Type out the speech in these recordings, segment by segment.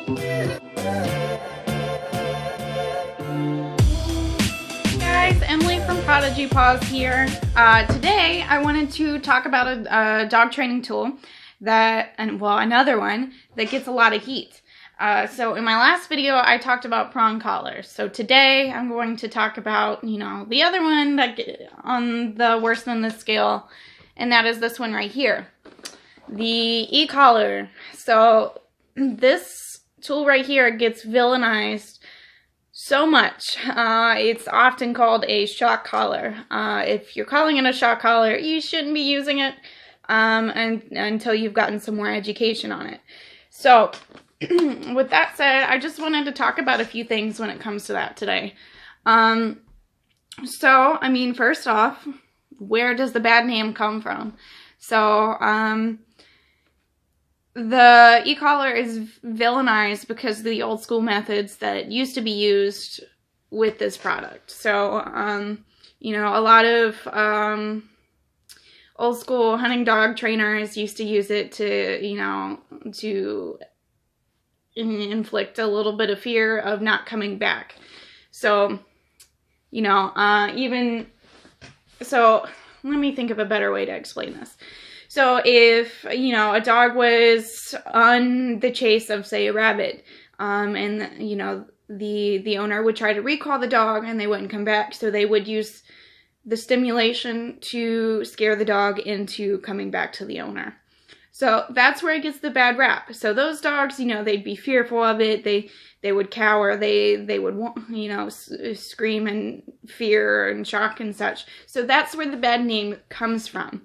Guys, Emily from Prodigy Paws here. Today I wanted to talk about a dog training tool another one that gets a lot of heat. So in my last video I talked about prong collars. So today I'm going to talk about, the other one that on the worse than the scale, and that is this one right here, the e-collar. So this tool right here gets villainized so much. It's often called a shock collar. If you're calling it a shock collar, you shouldn't be using it until you've gotten some more education on it. So with that said, I just wanted to talk about a few things when it comes to that today. First off, where does the bad name come from? So, the e-collar is villainized because of the old school methods that used to be used with this product. So, a lot of old school hunting dog trainers used to use it to inflict a little bit of fear of not coming back. So, let me think of a better way to explain this. So if, a dog was on the chase of, say, a rabbit, and, the owner would try to recall the dog and they wouldn't come back, so they would use the stimulation to scare the dog into coming back to the owner. So that's where it gets the bad rap. So those dogs, they'd be fearful of it, they would cower, they would, scream in fear and shock and such. So that's where the bad name comes from.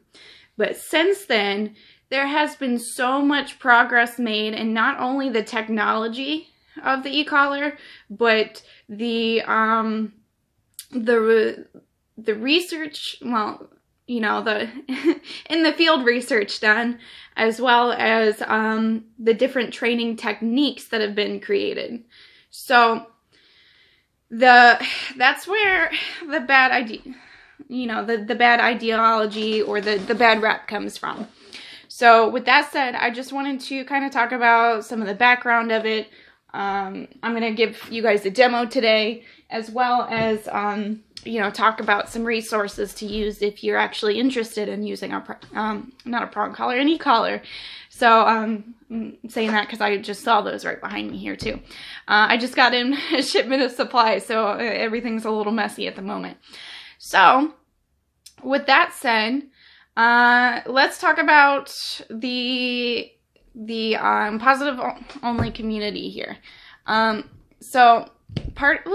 But since then, there has been so much progress made in not only the technology of the e-collar, but the research, in the field research done, as well as the different training techniques that have been created. So that's where the bad idea, the bad ideology or the bad rap comes from. So with that said, I just wanted to kind of talk about some of the background of it. I'm going to give you guys a demo today, as well as, talk about some resources to use if you're actually interested in using not a prong collar, an e-collar. So I'm saying that because I just saw those right behind me here too. I just got in a shipment of supplies, so everything's a little messy at the moment. So with that said, let's talk about the positive only community here. So part of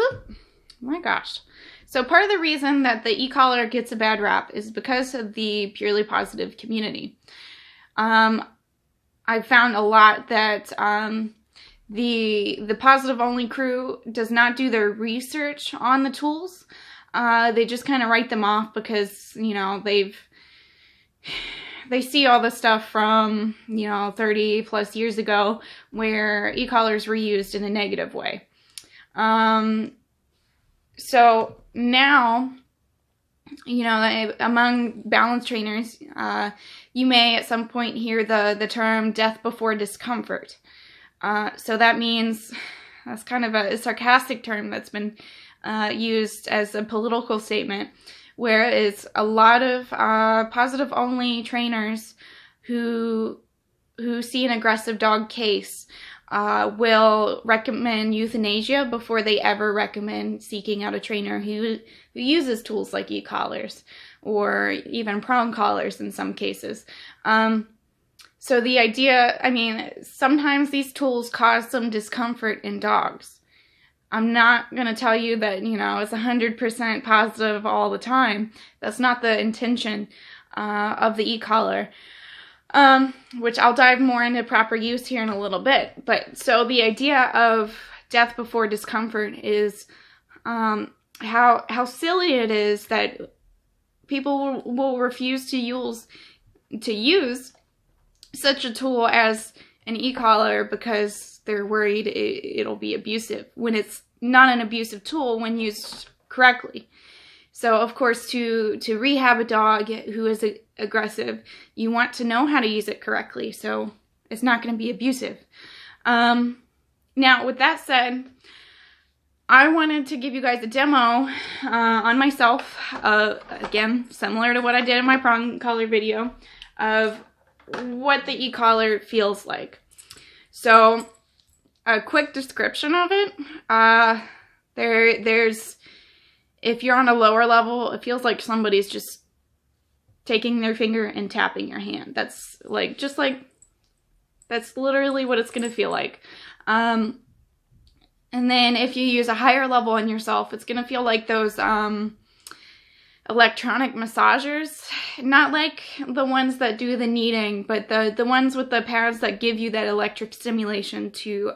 the reason that the e-collar gets a bad rap is because of the purely positive community. I've found a lot that the positive only crew does not do their research on the tools. They just kind of write them off because, they see all the stuff from, 30 plus years ago where e-collars were used in a negative way. So now, among balance trainers, you may at some point hear the term death before discomfort. So that means, that's kind of a sarcastic term that's been used as a political statement, whereas a lot of positive only trainers who see an aggressive dog case will recommend euthanasia before they ever recommend seeking out a trainer who uses tools like e-collars or even prong collars in some cases. So the idea, sometimes these tools cause some discomfort in dogs. I'm not going to tell you that, it's 100% positive all the time. That's not the intention of the e-collar. Which I'll dive more into proper use here in a little bit. But so the idea of death before discomfort is how silly it is that people will refuse to use such a tool as an e-collar because they're worried it'll be abusive, when it's not an abusive tool when used correctly. So of course, to rehab a dog who is aggressive, you want to know how to use it correctly, so it's not going to be abusive. Now, with that said, I wanted to give you guys a demo on myself, again, similar to what I did in my prong collar video, of what the e-collar feels like. So, a quick description of it. There's, if you're on a lower level, it feels like somebody's just taking their finger and tapping your hand. That's like, that's literally what it's gonna feel like. And then if you use a higher level on yourself, it's gonna feel like those electronic massagers. Not like the ones that do the kneading, but the ones with the pads that give you that electric stimulation to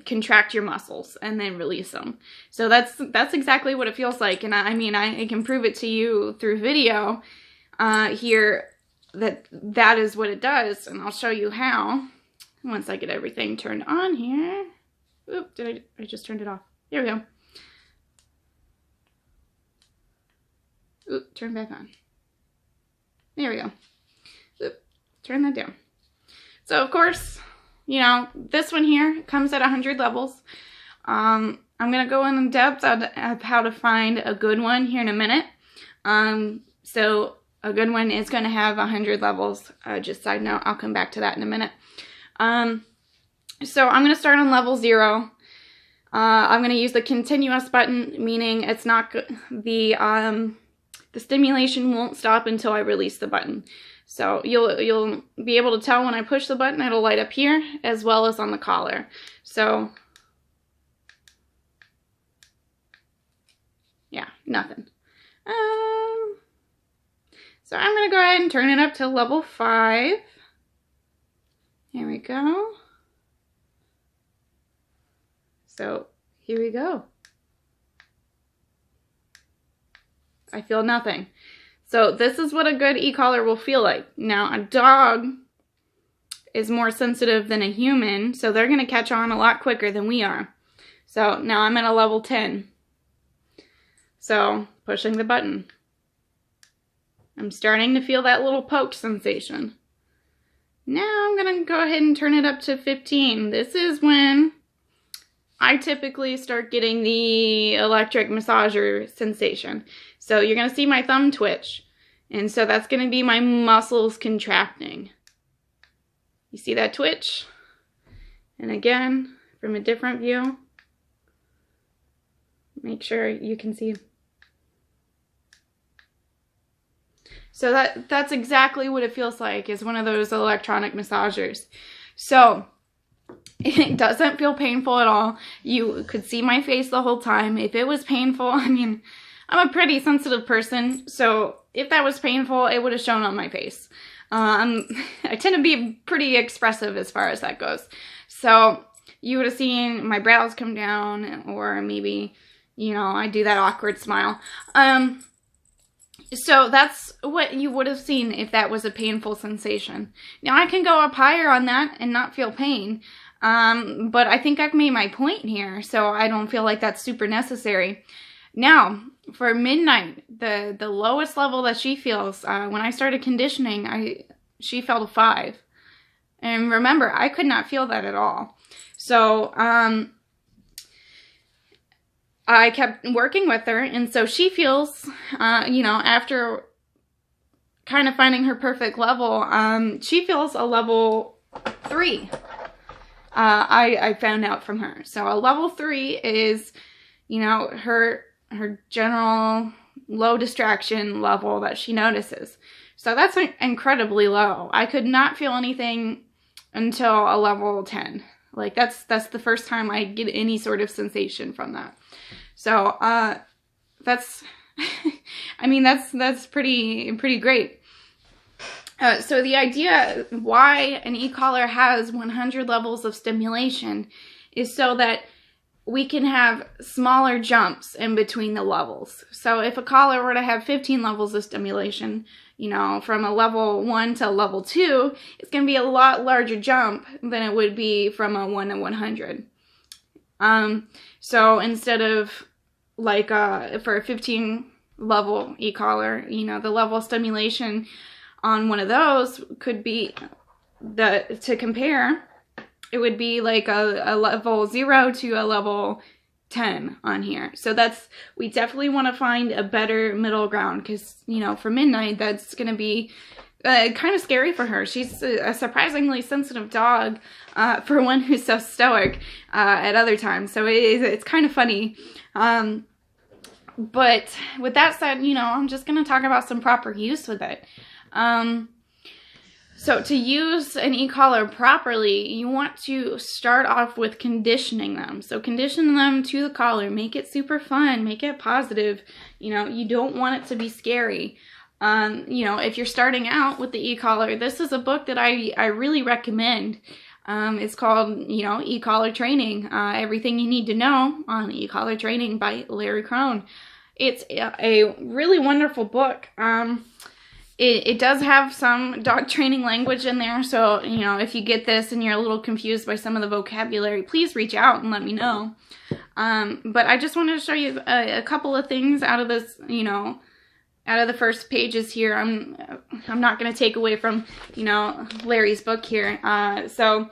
contract your muscles and then release them. So that's exactly what it feels like. And I mean, I can prove it to you through video here that is what it does. And I'll show you how once I get everything turned on here. Oop, I just turned it off. Here we go. Oop, turn back on. There we go. Oop, turn that down. So of course, you know, this one here comes at 100 levels. I'm going to go in depth of how to find a good one here in a minute. So a good one is going to have 100 levels. Just side note, I'll come back to that in a minute. So I'm going to start on level 0. I'm going to use the continuous button, meaning it's not the stimulation won't stop until I release the button. So you'll be able to tell when I push the button, it'll light up here as well as on the collar. So yeah, nothing. So I'm going to go ahead and turn it up to level 5. Here we go. So here we go. I feel nothing. So this is what a good e-collar will feel like. Now, a dog is more sensitive than a human, so they're going to catch on a lot quicker than we are. So now I'm at a level 10. So pushing the button. I'm starting to feel that little poke sensation. Now I'm going to go ahead and turn it up to 15. This is when I typically start getting the electric massager sensation. So you're going to see my thumb twitch. And so that's going to be my muscles contracting. You see that twitch? And again, from a different view, make sure you can see. So that's exactly what it feels like, is one of those electronic massagers. So it doesn't feel painful at all. You could see my face the whole time. If it was painful, I mean, I'm a pretty sensitive person, so if that was painful, it would have shown on my face. I tend to be pretty expressive as far as that goes. So you would have seen my brows come down, or maybe, you know, I do that awkward smile. So that's what you would have seen if that was a painful sensation. Now I can go up higher on that and not feel pain. But I think I've made my point here, so I don't feel like that's super necessary. Now, for Midnight, the lowest level that she feels, when I started conditioning, she felt a 5. And remember, I could not feel that at all. So, I kept working with her, and so she feels, you know, after kind of finding her perfect level, she feels a level 3. I found out from her. So a level 3 is, you know, her general low distraction level that she notices. So that's incredibly low. I could not feel anything until a level 10. Like that's the first time I get any sort of sensation from that. So that's I mean that's pretty great. So the idea why an e-collar has 100 levels of stimulation is so that we can have smaller jumps in between the levels. So if a collar were to have 15 levels of stimulation, you know, from a level 1 to level 2, it's going to be a lot larger jump than it would be from a 1 to 100. So instead of like for a 15 level e-collar, you know, the level of stimulation on one of those could be to compare it would be like a level 0 to a level 10 on here. So we definitely want to find a better middle ground, because, you know, for Midnight, that's going to be kind of scary for her. She's a surprisingly sensitive dog for one who's so stoic at other times. So it's kind of funny. But with that said, you know, I'm just going to talk about some proper use with it. So to use an e-collar properly, you want to start off with conditioning them. So condition them to the collar, make it super fun, make it positive. You know, you don't want it to be scary. You know, if you're starting out with the e-collar, this is a book that I really recommend. It's called, you know, E-Collar Training, Everything You Need to Know on E-Collar Training by Larry Crone. It's a really wonderful book. It does have some dog training language in there, so, you know, if you get this and you're a little confused by some of the vocabulary, please reach out and let me know. But I just wanted to show you a couple of things out of this, you know, out of the first pages here. I'm not going to take away from, you know, Larry's book here. So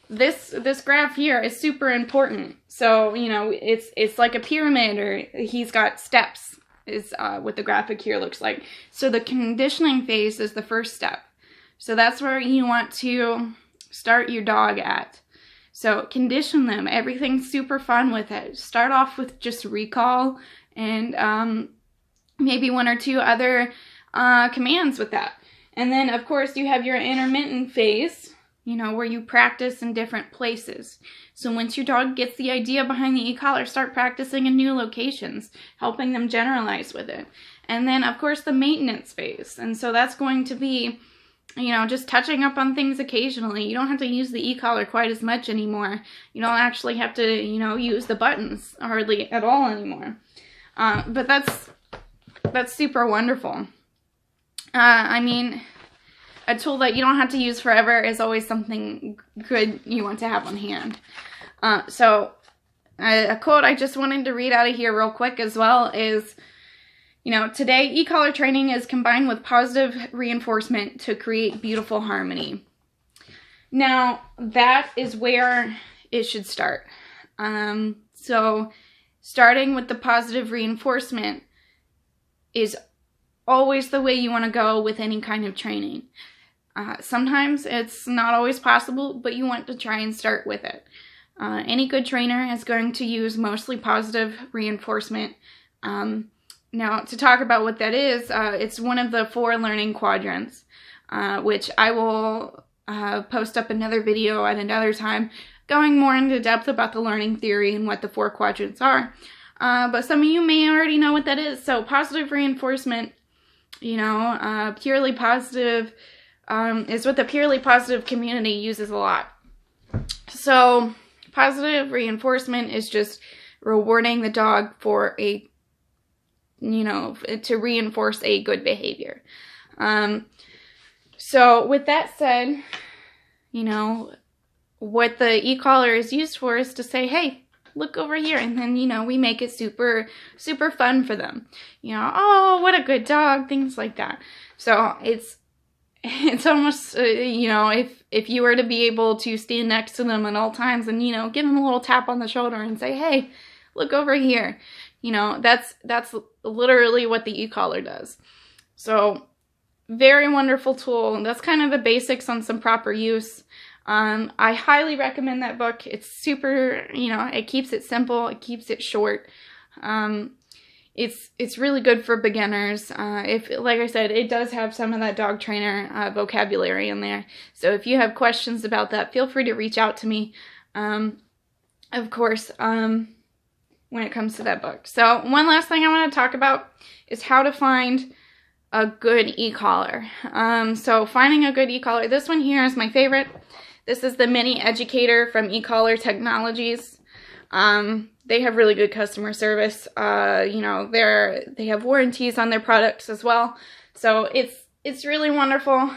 this graph here is super important. So, you know, it's like a pyramid, or he's got steps, is what the graphic here looks like. So the conditioning phase is the first step. So that's where you want to start your dog at. So condition them. Everything's super fun with it. Start off with just recall and maybe one or two other commands with that. And then, of course, you have your intermittent phase, you know, where you practice in different places. So once your dog gets the idea behind the e-collar, start practicing in new locations, helping them generalize with it. And then, of course, the maintenance phase. And so that's going to be, you know, just touching up on things occasionally. You don't have to use the e-collar quite as much anymore. You don't actually have to, you know, use the buttons hardly at all anymore. But that's super wonderful. I mean, a tool that you don't have to use forever is always something good you want to have on hand. So a quote I just wanted to read out of here real quick as well is, you know, today e-collar training is combined with positive reinforcement to create beautiful harmony. Now, that is where it should start. So starting with the positive reinforcement is always the way you want to go with any kind of training. Sometimes it's not always possible, but you want to try and start with it. Any good trainer is going to use mostly positive reinforcement. Now, to talk about what that is, it's one of the 4 learning quadrants, which I will post up another video at another time, going more into depth about the learning theory and what the 4 quadrants are. But some of you may already know what that is. So positive reinforcement, you know, purely positive is what the purely positive community uses a lot. So positive reinforcement is just rewarding the dog for a, you know, to reinforce a good behavior. So with that said, you know, what the e-collar is used for is to say, hey, look over here, and then, you know, we make it super, super fun for them. You know, oh, what a good dog, things like that. So it's almost, you know, if you were to be able to stand next to them at all times and, you know, give them a little tap on the shoulder and say, hey, look over here. You know, that's literally what the e-collar does. So very wonderful tool. And that's kind of the basics on some proper use. I highly recommend that book. It's super, you know, it keeps it simple. It keeps it short. It's really good for beginners. Like I said, it does have some of that dog trainer vocabulary in there. So if you have questions about that, feel free to reach out to me. Of course, when it comes to that book. So one last thing I want to talk about is how to find a good e-collar. So finding a good e-collar. This one here is my favorite. This is the Mini Educator from E-Collar Technologies. They have really good customer service. You know, they have warranties on their products as well. So it's really wonderful.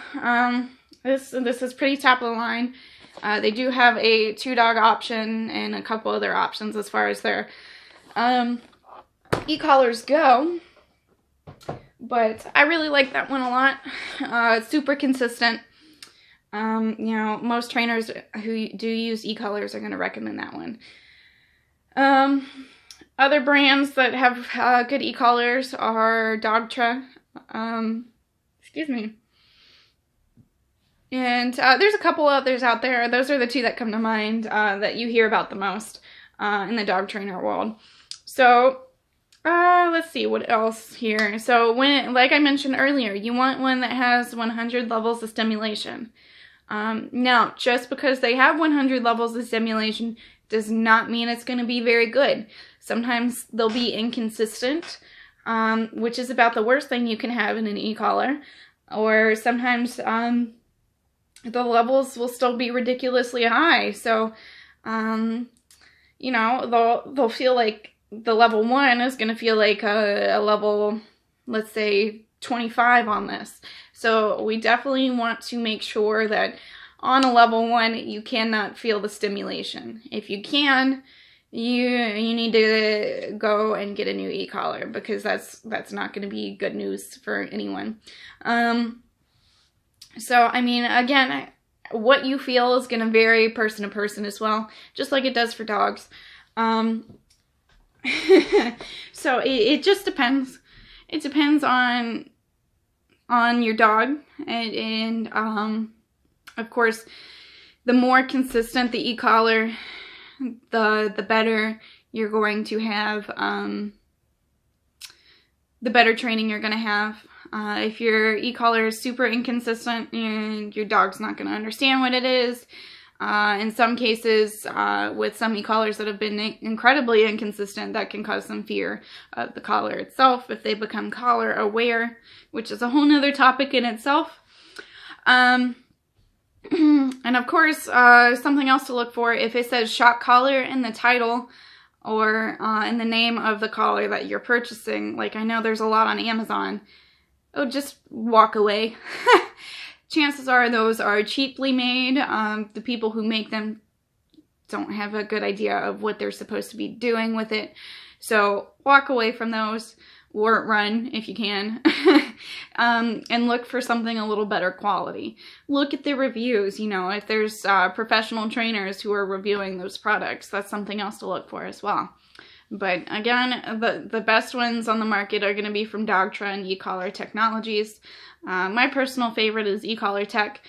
This is pretty top of the line. They do have a 2-dog option and a couple other options as far as their e-collars go. But I really like that one a lot. It's super consistent. You know, most trainers who do use e-collars are going to recommend that one. Other brands that have good e-collars are Dogtra. Excuse me. And there's a couple others out there. Those are the two that come to mind that you hear about the most in the dog trainer world. So let's see what else here. So like I mentioned earlier, you want one that has 100 levels of stimulation. Now, just because they have 100 levels of stimulation does not mean it's going to be very good. Sometimes they'll be inconsistent, which is about the worst thing you can have in an e-collar. Or sometimes the levels will still be ridiculously high. So, you know, they'll feel like the level 1 is going to feel like a level, let's say, 25 on this. So we definitely want to make sure that on a level 1, you cannot feel the stimulation. If you can, you need to go and get a new e-collar, because that's not going to be good news for anyone. So, I mean, again, what you feel is going to vary person to person as well, just like it does for dogs. So it just depends. It depends on your dog, and of course, the more consistent the e-collar, the better you're going to have, the better training you're going to have. If your e-collar is super inconsistent, and your dog's not going to understand what it is. In some cases, with some e-collars that have been incredibly inconsistent, that can cause some fear of the collar itself if they become collar aware, which is a whole nother topic in itself. And of course, something else to look for, if it says shock collar in the title or in the name of the collar that you're purchasing, like I know there's a lot on Amazon, oh, just walk away. Chances are those are cheaply made. The people who make them don't have a good idea of what they're supposed to be doing with it. So walk away from those, or run if you can, and look for something a little better quality. Look at the reviews, you know, if there's professional trainers who are reviewing those products, that's something else to look for as well. But again, the best ones on the market are going to be from Dogtra and e-collar technologies. My personal favorite is e-collar tech,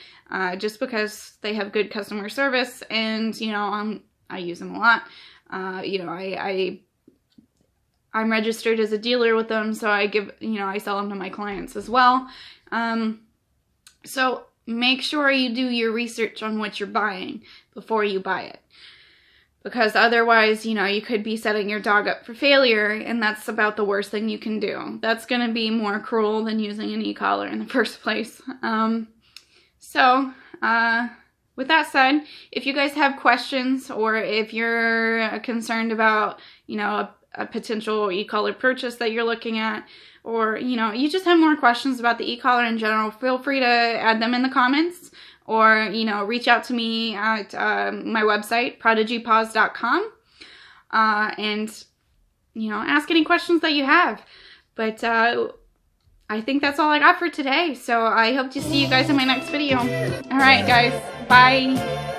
just because they have good customer service, and, you know, I use them a lot. You know, I'm registered as a dealer with them, so I sell them to my clients as well. So make sure you do your research on what you're buying before you buy it. Because otherwise, you know, you could be setting your dog up for failure, and that's about the worst thing you can do. That's going to be more cruel than using an e-collar in the first place. With that said, if you guys have questions, or if you're concerned about, you know, a potential e-collar purchase that you're looking at, or, you know, you just have more questions about the e-collar in general, feel free to add them in the comments. Or, you know, reach out to me at my website, prodigypaws.com, and, you know, ask any questions that you have. But I think that's all I got for today, so I hope to see you guys in my next video. Alright, guys, bye!